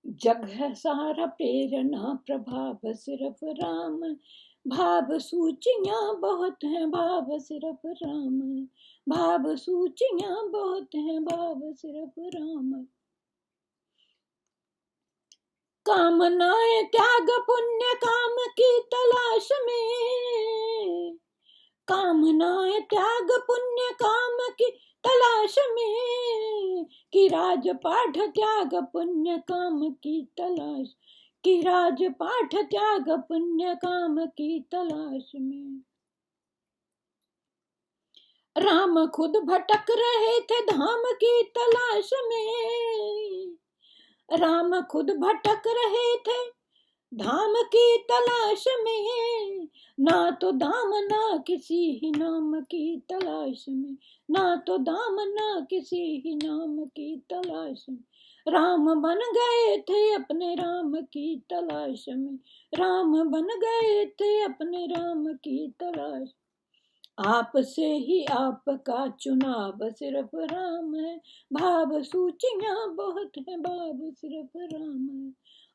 जग है सारा प्रेरणा प्रभाव सिर्फ राम, भाव सूचियां बहुत हैं भाव सिर्फ राम, भाव सूचियां बहुत हैं भाव सिर्फ राम। कामनाएं त्याग पुण्य काम की तलाश में, कामनाएं त्याग पुण्य काम की तलाश में, कि राजपाठ त्याग पुण्य काम की तलाश, कि राजपाठ त्याग पुण्य काम की तलाश में। राम खुद भटक रहे थे धाम की तलाश में, राम खुद भटक रहे थे धाम की तलाश में, ना तो दाम ना किसी ही नाम की तलाश में, ना तो दाम ना किसी ही नाम की तलाश में। राम बन गए थे अपने राम की तलाश में, राम बन गए थे अपने राम की तलाश। आप से ही आपका चुनाव सिर्फ राम है, भाव सूचियां बहुत है भाव सिर्फ राम है।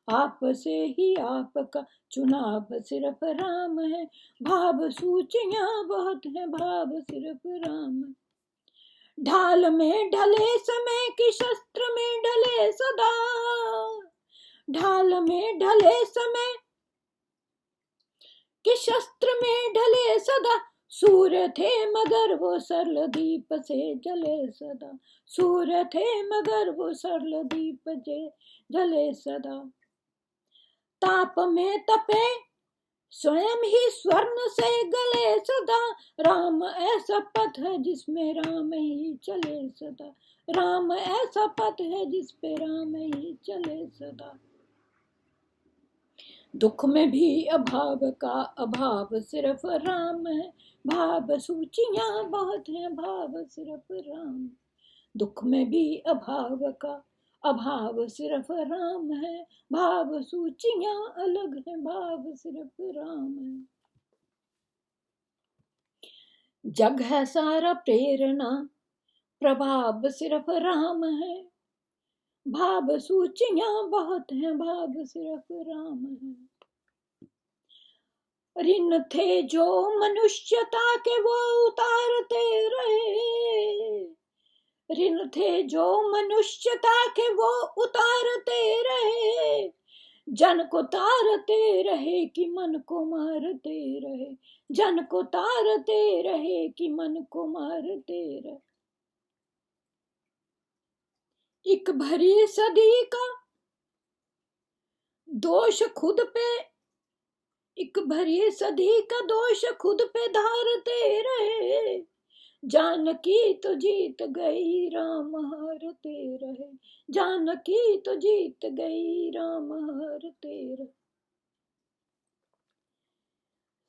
आप से ही आपका चुनाव सिर्फ राम है, भाव सूचियां बहुत है भाव सिर्फ राम है। ढाल में ढले समय की शस्त्र में ढले सदा, ढाल में ढले समय कि शस्त्र में ढले सदा, सूर्य थे मगर वो सरल दीप से जले सदा, सूर्य थे मगर वो सरल दीप से जले सदा। ताप में तपे स्वयं ही स्वर्ण से गले सदा, राम ऐसा पथ है जिसमें राम ही चले सदा, राम ऐसा पथ है जिस पे राम ही चले सदा। दुख में भी अभाव का अभाव सिर्फ राम है, भाव सूचियां बहुत हैं भाव सिर्फ राम। दुख में भी अभाव का अभाव सिर्फ राम है, भाव सूचियां अलग हैं भाव सिर्फ राम है। जग है सारा प्रेरणा प्रभाव सिर्फ राम है, भाव सूचियां बहुत हैं भाव सिर्फ राम है। ऋण थे जो मनुष्यता के वो उतारते रहे, ऋण थे जो मनुष्यता के वो उतारते रहे, जन को तारते रहे कि मन को मारते रहे, जन को तारते रहे कि मन को मारते रहे। एक भरी सदी का दोष खुद पे, एक भरी सदी का दोष खुद पे धारते रहे, जानकी तो जीत गई राम हारते रहे, जानकी तो जीत गई राम हारते रहे।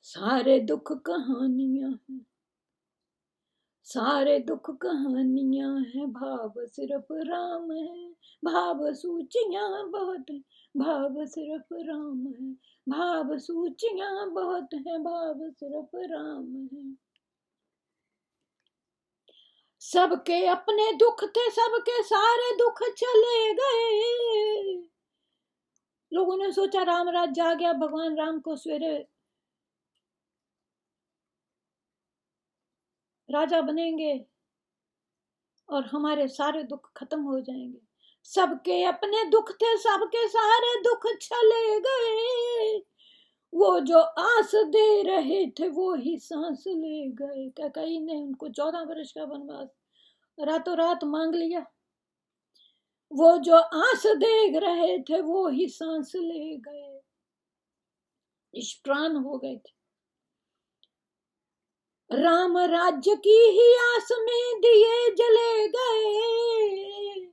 सारे दुख कहानियां हैं, सारे दुख कहानियां हैं, भाव सिर्फ राम है, भाव सूचियां बहुत है भाव सिर्फ राम है, भाव सूचियां बहुत है भाव सिर्फ राम है। सबके अपने दुख थे सबके सारे दुख चले गए, लोगों ने सोचा राम राज्य आ गया, भगवान राम को सवेरे राजा बनेंगे और हमारे सारे दुख खत्म हो जाएंगे। सबके अपने दुख थे सबके सारे दुख चले गए, वो जो आस दे रहे थे वो ही सांस ले गए। कैकेयी ने उनको 14 वर्ष का वनवास रातों रात मांग लिया, वो जो आस देख रहे थे वो ही सांस ले गए, निष्प्राण हो गए थे। राम राज्य की ही आस में दिए जले गए,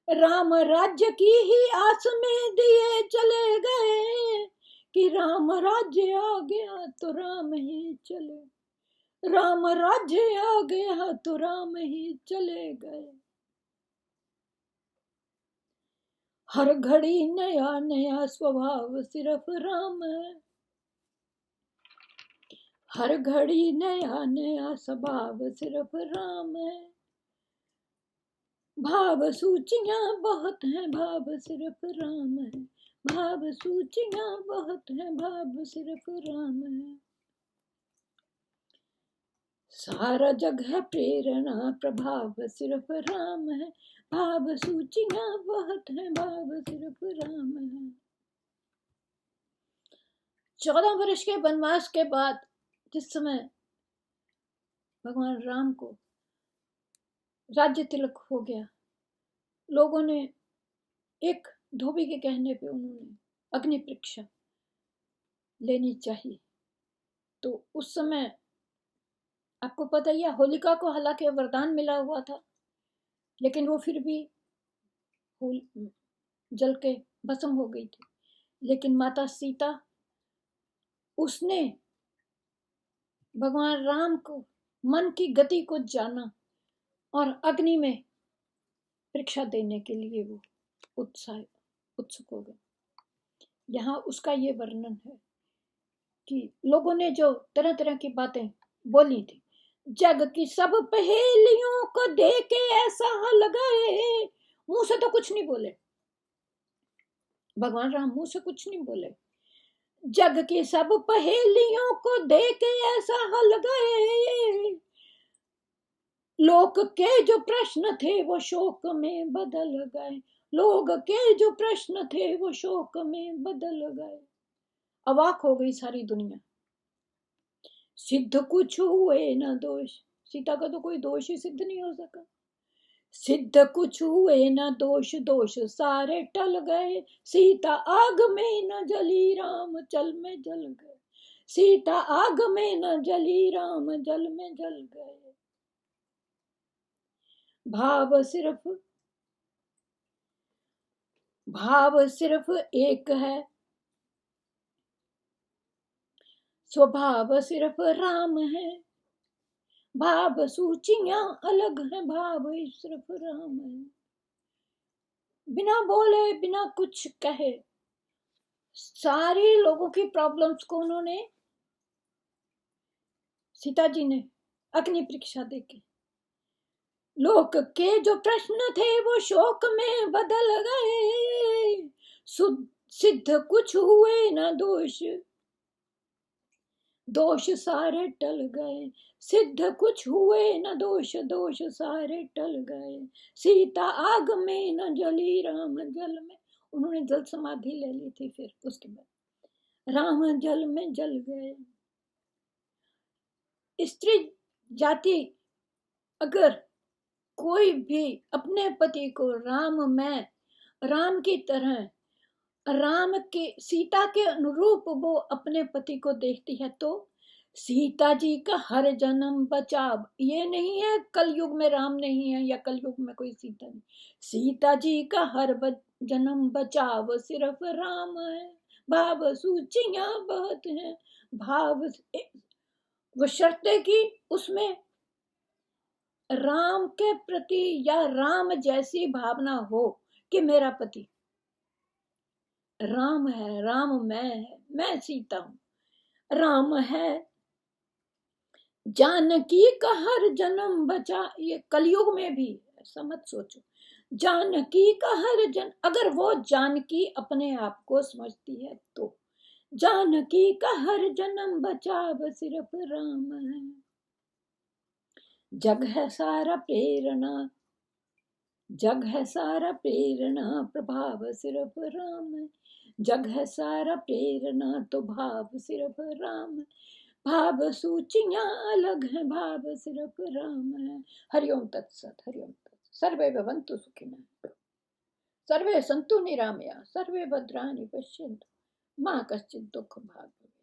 राम राज्य की ही आस में दिए चले गए, कि राम राज्य आ गया तो राम ही चले, राम राज्य आ गया तो राम ही चले गए। हर घड़ी नया नया स्वभाव सिर्फ राम है, हर घड़ी नया नया स्वभाव सिर्फ राम है। भाव सूचियां बहुत हैं, भाव सिर्फ राम है। भाव सूचियां बहुत हैं, भाव सिर्फ राम है। सारा जग है प्रेरणा, प्रभाव सिर्फ राम है। भाव सूचियां बहुत हैं, भाव सिर्फ राम है। 14 वर्ष के वनवास के बाद जिस समय भगवान राम को राज्य तिलक हो गया, लोगों ने एक धोबी के कहने पे उन्होंने अग्नि परीक्षा लेनी चाहिए। तो उस समय आपको पता ही है, होलिका को हालांकि वरदान मिला हुआ था, लेकिन वो फिर भी जल के भस्म हो गई थी। लेकिन माता सीता, उसने भगवान राम को मन की गति को जाना और अग्नि में परीक्षा देने के लिए वो उत्सुक हो गए। यहाँ उसका ये वर्णन है कि लोगों ने जो तरह तरह की बातें बोली थी, जग की सब पहेलियों को देके ऐसा हल गए। मुंह से तो कुछ नहीं बोले भगवान राम, मुंह से कुछ नहीं बोले। जग की सब पहेलियों को देके ऐसा हल गए, लोक के जो प्रश्न थे वो शोक में बदल गए। लोग के जो प्रश्न थे वो शोक में बदल गए। अवाक हो गई सारी दुनिया। सिद्ध कुछ हुए न दोष, सीता का तो कोई दोष ही सिद्ध नहीं हो सका। सिद्ध कुछ हुए न दोष, दोष सारे टल गए। सीता आग में न जली, राम जल में जल गए। सीता आग में न जली, राम जल में जल गए। भाव सिर्फ एक है, स्वभाव सिर्फ राम है। भाव सूचियां अलग हैं, भाव सिर्फ राम है। बिना बोले, बिना कुछ कहे, सारी लोगों की प्रॉब्लम्स को उन्होंने, सीता जी ने अग्नि परीक्षा देके, लोक के जो प्रश्न थे वो शोक में बदल गए। सिद्ध कुछ हुए न दोष, दोष सारे टल गए। सिद्ध कुछ हुए न दोष, दोष सारे टल गए। सीता आग में न जली, राम जल में, उन्होंने जल समाधि ले ली थी। फिर उसके बाद राम जल में जल गए। स्त्री जाति अगर कोई भी अपने पति को राम की तरह, राम के, सीता के अनुरूप वो अपने पति को देखती है, तो सीता जी का हर जन्म बचाव। ये नहीं है कलयुग में राम नहीं है या कलयुग में कोई सीता नहीं। सीता जी का हर जन्म बचाव सिर्फ राम है। भाव सूचियां बहुत हैं, भाव वो शर्त है कि उसमें राम के प्रति या राम जैसी भावना हो कि मेरा पति राम है, राम मैं सीता हूं। राम है, जानकी का हर जन्म बचा। ये कलयुग में भी ऐसा मत सोचो, जानकी का हर जन्म, अगर वो जानकी अपने आप को समझती है तो जानकी का हर जन्म बचाव सिर्फ राम है। जग है सारा प्रेरणा, जग है सारा प्रेरणा, प्रभाव सिर्फ राम है। जग है सारा प्रेरणा तो भाव सिर्फ राम है। भाव सूचियां अलग हैं, भाव सिर्फ राम है। हरिओम तत्सत, हरिओम तत्सत। सर्वे भवन्तु सुखिनः, सर्वे सन्तु निरामया, सर्वे भद्राणि पश्यन्तु, मा कश्चित् दुःखभाग् भवेत्।